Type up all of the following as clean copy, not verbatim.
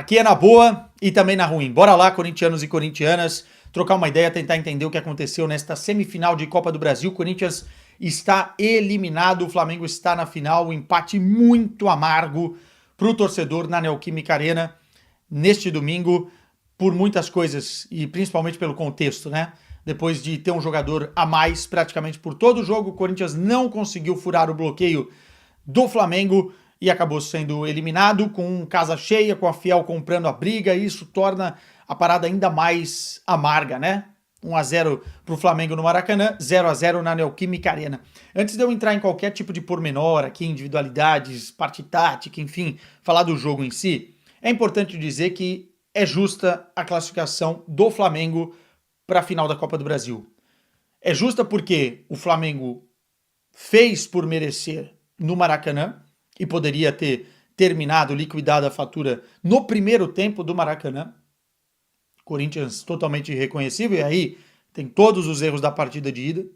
Aqui é na boa e também na ruim. Bora lá, corintianos e corintianas, trocar uma ideia, tentar entender o que aconteceu nesta semifinal de Copa do Brasil. O Corinthians está eliminado, o Flamengo está na final, um empate muito amargo para o torcedor na Neoquímica Arena neste domingo, por muitas coisas e principalmente pelo contexto, né? Depois de ter um jogador a mais praticamente por todo o jogo, o Corinthians não conseguiu furar o bloqueio do Flamengo e acabou sendo eliminado com casa cheia, com a Fiel comprando a briga, e isso torna a parada ainda mais amarga, né? 1-0 para o Flamengo no Maracanã, 0-0 na Neoquímica Arena. Antes de eu entrar em qualquer tipo de pormenor aqui, individualidades, parte tática, enfim, falar do jogo em si, é importante dizer que é justa a classificação do Flamengo para a final da Copa do Brasil. É justa porque o Flamengo fez por merecer no Maracanã e poderia ter terminado, liquidado a fatura no primeiro tempo do Maracanã. Corinthians totalmente irreconhecível, e aí tem todos os erros da partida de ida.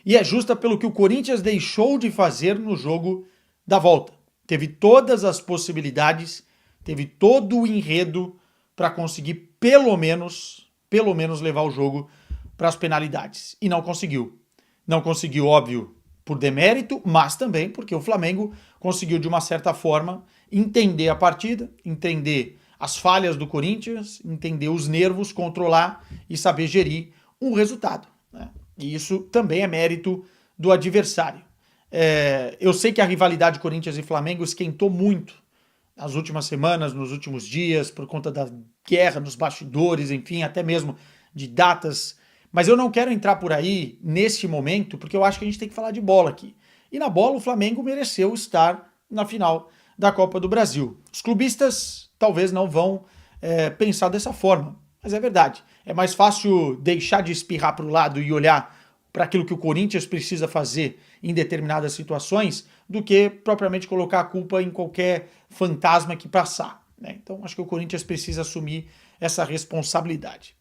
E é justa pelo que o Corinthians deixou de fazer no jogo da volta. Teve todas as possibilidades, teve todo o enredo para conseguir pelo menos levar o jogo para as penalidades. E não conseguiu. Não conseguiu, óbvio, por demérito, mas também porque o Flamengo conseguiu, de uma certa forma, entender a partida, entender as falhas do Corinthians, entender os nervos, controlar e saber gerir um resultado, né? E isso também é mérito do adversário. Eu sei que a rivalidade Corinthians e Flamengo esquentou muito nas últimas semanas, nos últimos dias, por conta da guerra nos bastidores, enfim, até mesmo de datas. Mas eu não quero entrar por aí nesse momento, porque eu acho que a gente tem que falar de bola aqui. E na bola o Flamengo mereceu estar na final da Copa do Brasil. Os clubistas talvez não vão pensar dessa forma, mas é verdade. É mais fácil deixar de espirrar para o lado e olhar para aquilo que o Corinthians precisa fazer em determinadas situações do que propriamente colocar a culpa em qualquer fantasma que passar, né? Então acho que o Corinthians precisa assumir essa responsabilidade.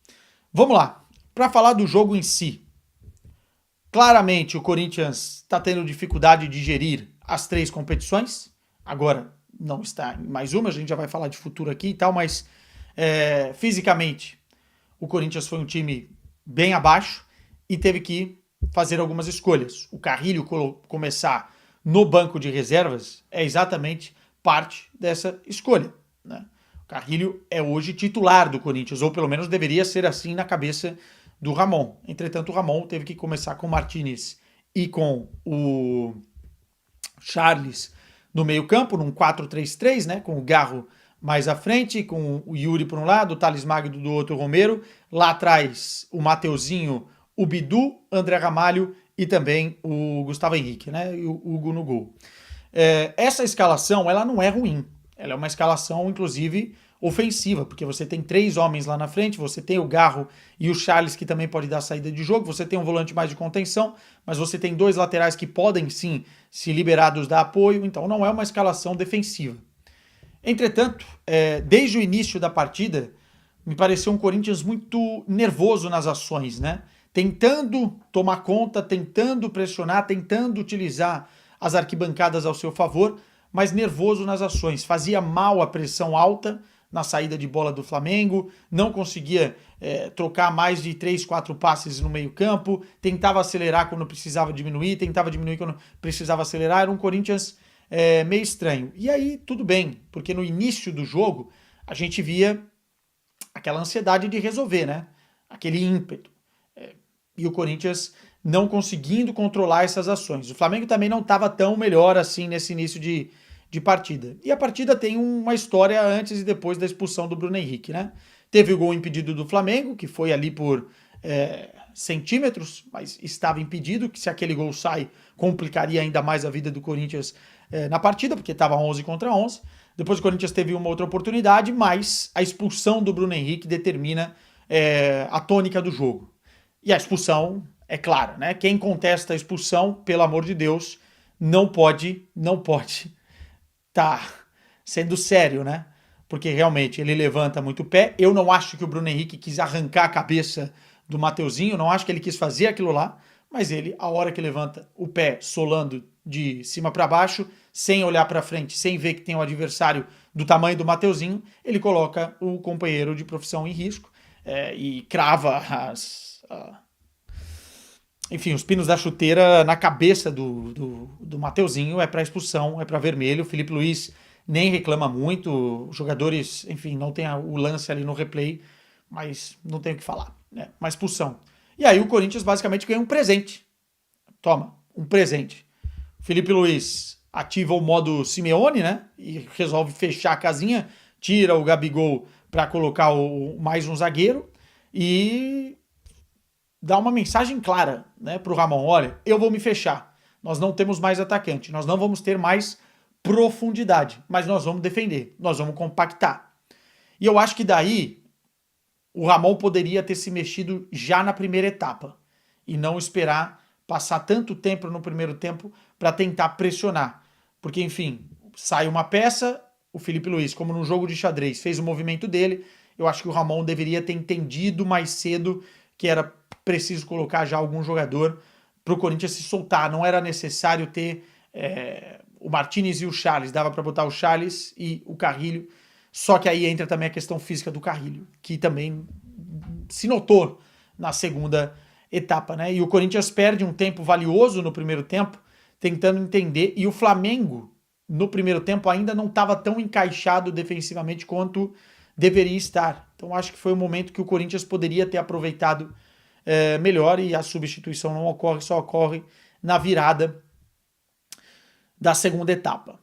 Vamos lá. Para falar do jogo em si, claramente o Corinthians está tendo dificuldade de gerir as três competições. Agora não está em mais uma, a gente já vai falar de futuro aqui e tal, mas fisicamente o Corinthians foi um time bem abaixo e teve que fazer algumas escolhas. O Carrilho começar no banco de reservas é exatamente parte dessa escolha, né? O Carrilho é hoje titular do Corinthians, ou pelo menos deveria ser assim na cabeça do Ramon. Entretanto, o Ramon teve que começar com o Martinez e com o Charles no meio-campo, num 4-3-3, né? Com o Garro mais à frente, com o Yuri por um lado, o Thales Magno do outro, o Romero. Lá atrás, o Mateuzinho, o Bidu, André Ramalho e também o Gustavo Henrique, né? E o Hugo no gol. Essa escalação, ela não é ruim. Ela é uma escalação, inclusive, ofensiva, porque você tem três homens lá na frente, você tem o Garro e o Charles, que também pode dar saída de jogo, você tem um volante mais de contenção, mas você tem dois laterais que podem, sim, se liberados dar apoio, então não é uma escalação defensiva. Entretanto, desde o início da partida, me pareceu um Corinthians muito nervoso nas ações, né? Tentando tomar conta, tentando pressionar, tentando utilizar as arquibancadas ao seu favor, mas nervoso nas ações. Fazia mal a pressão alta na saída de bola do Flamengo, não conseguia trocar mais de 3, 4 passes no meio-campo, tentava acelerar quando precisava diminuir, tentava diminuir quando precisava acelerar. Era um Corinthians meio estranho. E aí, tudo bem, porque no início do jogo a gente via aquela ansiedade de resolver, né? Aquele ímpeto. E o Corinthians não conseguindo controlar essas ações. O Flamengo também não estava tão melhor assim nesse início de partida. E a partida tem uma história antes e depois da expulsão do Bruno Henrique, né? Teve o gol impedido do Flamengo, que foi ali por centímetros, mas estava impedido, que se aquele gol sai, complicaria ainda mais a vida do Corinthians na partida, porque estava 11 contra 11. Depois o Corinthians teve uma outra oportunidade, mas a expulsão do Bruno Henrique determina a tônica do jogo. E a expulsão, é claro, né? Quem contesta a expulsão, pelo amor de Deus, não pode tá sendo sério, né? Porque realmente ele levanta muito o pé. Eu não acho que o Bruno Henrique quis arrancar a cabeça do Mateuzinho, não acho que ele quis fazer aquilo lá, mas ele, a hora que levanta o pé solando de cima para baixo, sem olhar para frente, sem ver que tem um adversário do tamanho do Mateuzinho, ele coloca o companheiro de profissão em risco e crava enfim, os pinos da chuteira na cabeça do Mateuzinho. É para expulsão, é para vermelho. O Felipe Luiz nem reclama muito, os jogadores, enfim, não tem o lance ali no replay, mas não tem o que falar, né? Uma expulsão. E aí o Corinthians basicamente ganha um presente. Toma, um presente. Felipe Luiz ativa o modo Simeone, né? E resolve fechar a casinha, tira o Gabigol para colocar mais um zagueiro e dá uma mensagem clara, né, para o Ramon: olha, eu vou me fechar. Nós não temos mais atacante, nós não vamos ter mais profundidade, mas nós vamos defender, nós vamos compactar. E eu acho que daí o Ramon poderia ter se mexido já na primeira etapa e não esperar passar tanto tempo no primeiro tempo para tentar pressionar. Porque, enfim, sai uma peça, o Felipe Luiz, como no jogo de xadrez, fez o movimento dele. Eu acho que o Ramon deveria ter entendido mais cedo que era preciso colocar já algum jogador para o Corinthians se soltar. Não era necessário ter o Martinez e o Charles. Dava para botar o Charles e o Carrilho. Só que aí entra também a questão física do Carrilho, que também se notou na segunda etapa, né? E o Corinthians perde um tempo valioso no primeiro tempo, tentando entender. E o Flamengo, no primeiro tempo, ainda não estava tão encaixado defensivamente quanto deveria estar. Então acho que foi um momento que o Corinthians poderia ter aproveitado melhor, e a substituição não ocorre, só ocorre na virada da segunda etapa.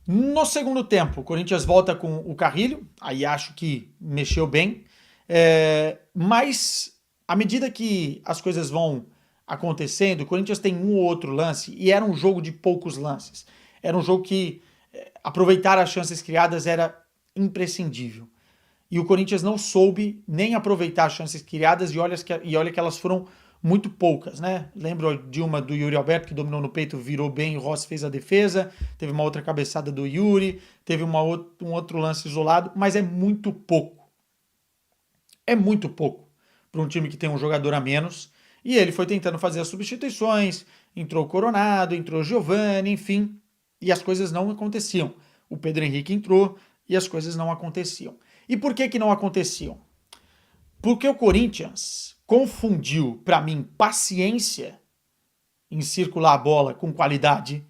No segundo tempo, o Corinthians volta com o Carrilho, aí acho que mexeu bem, mas à medida que as coisas vão acontecendo, o Corinthians tem um ou outro lance, e era um jogo de poucos lances. Era um jogo que aproveitar as chances criadas era imprescindível. E o Corinthians não soube nem aproveitar as chances criadas, e olha que elas foram muito poucas, né? Lembro de uma do Yuri Alberto, que dominou no peito, virou bem, o Rossi fez a defesa, teve uma outra cabeçada do Yuri, teve um outro lance isolado, mas é muito pouco. É muito pouco para um time que tem um jogador a menos, e ele foi tentando fazer as substituições, entrou o Coronado, entrou o Giovani, enfim, e as coisas não aconteciam. O Pedro Henrique entrou e as coisas não aconteciam. E por que não aconteciam? Porque o Corinthians confundiu, para mim, paciência em circular a bola com qualidade,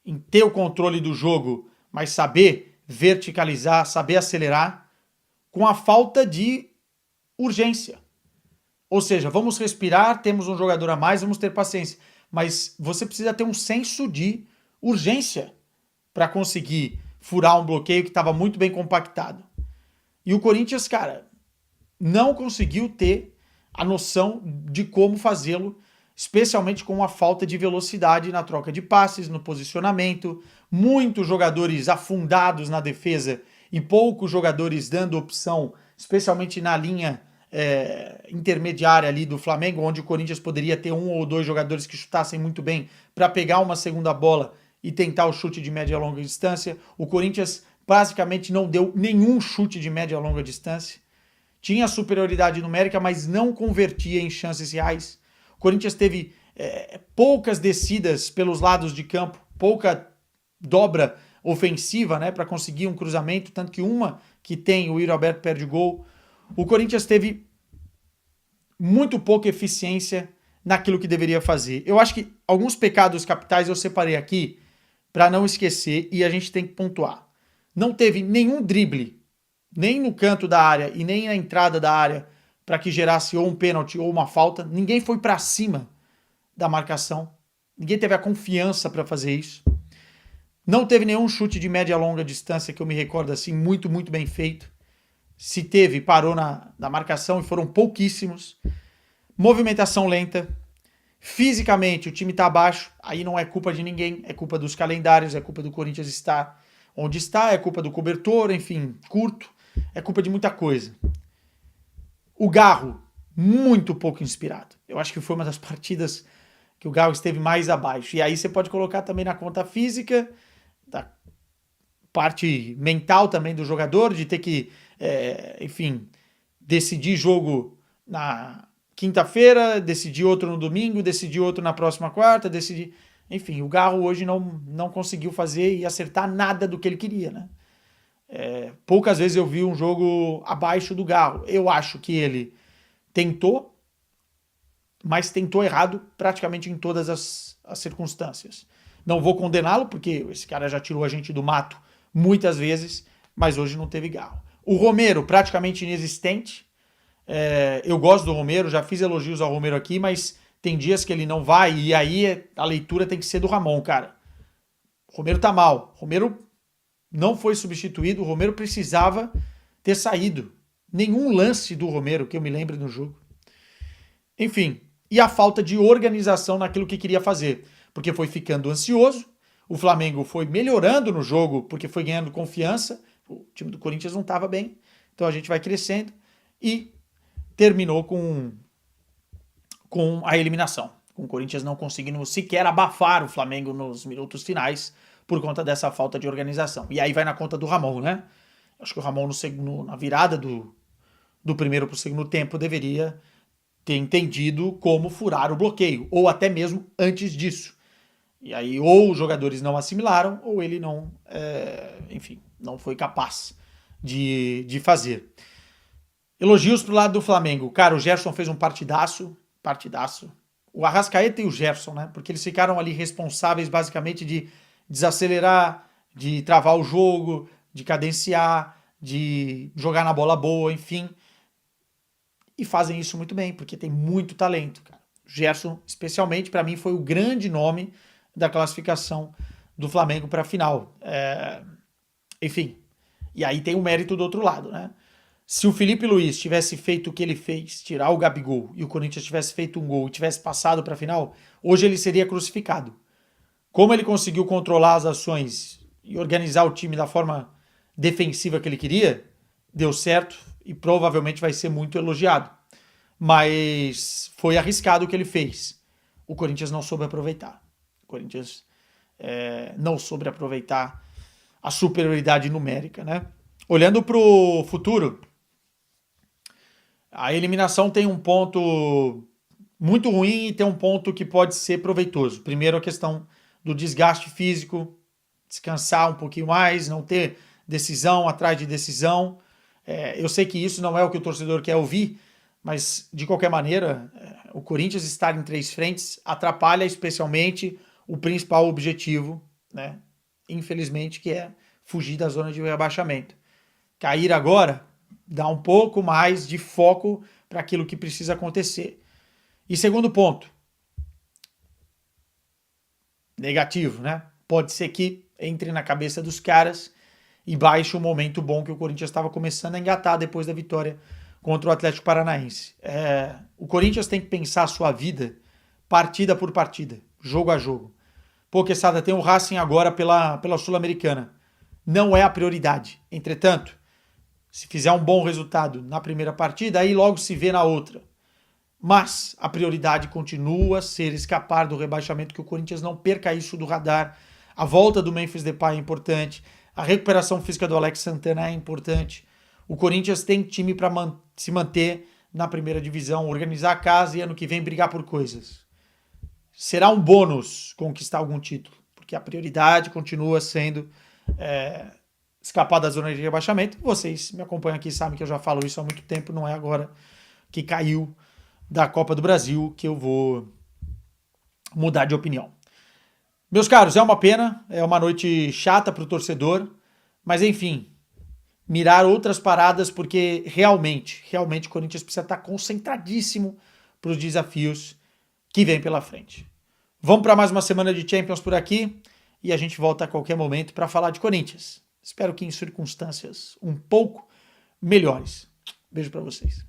em ter o controle do jogo, mas saber verticalizar, saber acelerar, com a falta de urgência. Ou seja, vamos respirar, temos um jogador a mais, vamos ter paciência. Mas você precisa ter um senso de urgência para conseguir furar um bloqueio que estava muito bem compactado. E o Corinthians, cara, não conseguiu ter a noção de como fazê-lo, especialmente com a falta de velocidade na troca de passes, no posicionamento, muitos jogadores afundados na defesa e poucos jogadores dando opção, especialmente na linha intermediária ali do Flamengo, onde o Corinthians poderia ter um ou dois jogadores que chutassem muito bem para pegar uma segunda bola e tentar o chute de média e longa distância. O Corinthians basicamente não deu nenhum chute de média e longa distância. Tinha superioridade numérica, mas não convertia em chances reais. O Corinthians teve poucas descidas pelos lados de campo, pouca dobra ofensiva, né, para conseguir um cruzamento, tanto que uma que tem o Yuri Alberto perde gol. O Corinthians teve muito pouca eficiência naquilo que deveria fazer. Eu acho que alguns pecados capitais eu separei aqui para não esquecer, e a gente tem que pontuar. Não teve nenhum drible, nem no canto da área e nem na entrada da área, para que gerasse ou um pênalti ou uma falta. Ninguém foi para cima da marcação. Ninguém teve a confiança para fazer isso. Não teve nenhum chute de média e longa distância que eu me recordo assim, muito, muito bem feito. Se teve, parou na marcação, e foram pouquíssimos. Movimentação lenta. Fisicamente, o time está abaixo. Aí não é culpa de ninguém, é culpa dos calendários, é culpa do Corinthians estar onde está, é culpa do cobertor, enfim, curto, é culpa de muita coisa. O Garro, muito pouco inspirado. Eu acho que foi uma das partidas que o Garro esteve mais abaixo. E aí você pode colocar também na conta física, da parte mental também do jogador, de ter que, enfim, decidir jogo quinta-feira, decidi outro no domingo, decidi outro na próxima quarta, decidi... Enfim, o Garro hoje não conseguiu fazer e acertar nada do que ele queria, né? Poucas vezes eu vi um jogo abaixo do Garro. Eu acho que ele tentou, mas tentou errado praticamente em todas as circunstâncias. Não vou condená-lo, porque esse cara já tirou a gente do mato muitas vezes, mas hoje não teve Garro. O Romero, praticamente inexistente. Eu gosto do Romero, já fiz elogios ao Romero aqui, mas tem dias que ele não vai, e aí a leitura tem que ser do Ramon, cara. O Romero tá mal. O Romero não foi substituído, o Romero precisava ter saído. Nenhum lance do Romero que eu me lembre no jogo. Enfim, e a falta de organização naquilo que queria fazer, porque foi ficando ansioso, o Flamengo foi melhorando no jogo porque foi ganhando confiança, o time do Corinthians não estava bem, então a gente vai crescendo e terminou com a eliminação, com o Corinthians não conseguindo sequer abafar o Flamengo nos minutos finais por conta dessa falta de organização. E aí vai na conta do Ramon, né? Acho que o Ramon na virada do primeiro para o segundo tempo deveria ter entendido como furar o bloqueio, ou até mesmo antes disso. E aí ou os jogadores não assimilaram, ou ele não, enfim, não foi capaz de fazer. Elogios pro lado do Flamengo. Cara, o Gerson fez um partidaço. O Arrascaeta e o Gerson, né? Porque eles ficaram ali responsáveis basicamente de desacelerar, de travar o jogo, de cadenciar, de jogar na bola boa, enfim. E fazem isso muito bem, porque tem muito talento, cara. O Gerson, especialmente, para mim, foi o grande nome da classificação do Flamengo para a final. Enfim, e aí tem o mérito do outro lado, né? Se o Felipe Luiz tivesse feito o que ele fez, tirar o Gabigol, e o Corinthians tivesse feito um gol e tivesse passado para a final, hoje ele seria crucificado. Como ele conseguiu controlar as ações e organizar o time da forma defensiva que ele queria, deu certo e provavelmente vai ser muito elogiado. Mas foi arriscado o que ele fez. O Corinthians não soube aproveitar. O Corinthians não soube aproveitar a superioridade numérica, né? Olhando para o futuro, a eliminação tem um ponto muito ruim e tem um ponto que pode ser proveitoso. Primeiro, a questão do desgaste físico, descansar um pouquinho mais, não ter decisão atrás de decisão. Eu sei que isso não é o que o torcedor quer ouvir, mas de qualquer maneira, o Corinthians estar em 3 frentes atrapalha especialmente o principal objetivo, né? Infelizmente, que é fugir da zona de rebaixamento. Cair agora dá um pouco mais de foco para aquilo que precisa acontecer. E segundo ponto, negativo, né? Pode ser que entre na cabeça dos caras e baixe o momento bom que o Corinthians estava começando a engatar depois da vitória contra o Atlético Paranaense. O Corinthians tem que pensar a sua vida partida por partida, jogo a jogo. Pô, Quesada, tem o Racing agora pela Sul-Americana. Não é a prioridade. Entretanto, se fizer um bom resultado na primeira partida, aí logo se vê na outra. Mas a prioridade continua a ser escapar do rebaixamento, que o Corinthians não perca isso do radar. A volta do Memphis Depay é importante. A recuperação física do Alex Santana é importante. O Corinthians tem time para se manter na primeira divisão, organizar a casa e ano que vem brigar por coisas. Será um bônus conquistar algum título, porque a prioridade continua sendo escapar da zona de rebaixamento. Vocês me acompanham aqui, sabem que eu já falo isso há muito tempo, não é agora que caiu da Copa do Brasil que eu vou mudar de opinião. Meus caros, é uma pena, é uma noite chata para o torcedor, mas enfim, mirar outras paradas, porque realmente o Corinthians precisa estar concentradíssimo para os desafios que vem pela frente. Vamos para mais uma semana de Champions por aqui e a gente volta a qualquer momento para falar de Corinthians. Espero que em circunstâncias um pouco melhores. Beijo para vocês.